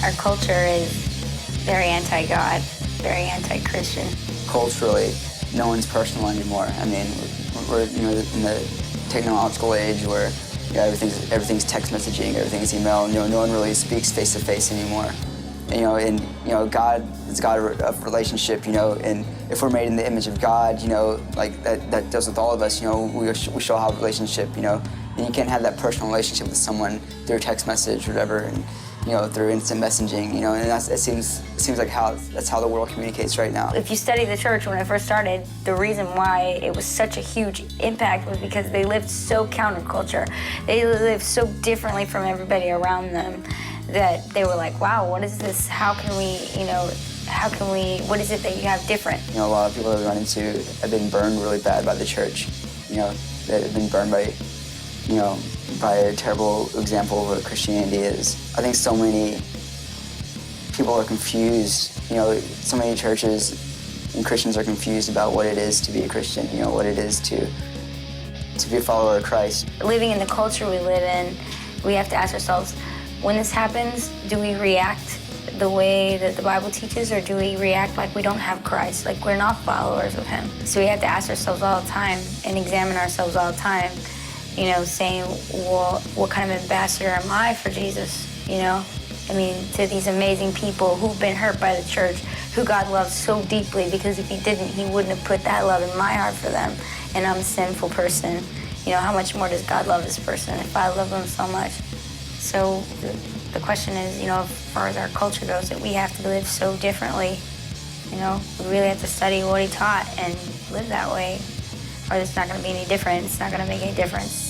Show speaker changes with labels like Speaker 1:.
Speaker 1: Our culture is very anti-God, very anti-Christian.
Speaker 2: Culturally, no one's personal anymore. I mean, we're in the technological age where everything's text messaging, everything's email. No one really speaks face to face anymore. And God is God of relationship. And if we're made in the image of God, like that does with all of us. We shall have a relationship. And you can't have that personal relationship with someone through text message or whatever, and through instant messaging. And it seems like that's how the world communicates right now.
Speaker 1: If you study the church when it first started, the reason why it was such a huge impact was because they lived so counterculture. They lived so differently from everybody around them that they were like, wow, what is this? How can we, what is it that you have different?
Speaker 2: A lot of people I've run into have been burned really bad by the church. That have been burned by, by a terrible example of what Christianity is. I think so many people are confused. So many churches and Christians are confused about what it is to be a Christian, what it is to be a follower of Christ.
Speaker 1: Living in the culture we live in, we have to ask ourselves, when this happens, do we react the way that the Bible teaches, or do we react like we don't have Christ, like we're not followers of Him? So we have to ask ourselves all the time and examine ourselves all the time, saying, well, what kind of ambassador am I for Jesus, to these amazing people who've been hurt by the church, who God loves so deeply, because if He didn't, He wouldn't have put that love in my heart for them. And I'm a sinful person. How much more does God love this person if I love them so much? So the question is, as far as our culture goes, that we have to live so differently. We really have to study what He taught and live that way, or it's not going to be any different. It's not going to make any difference.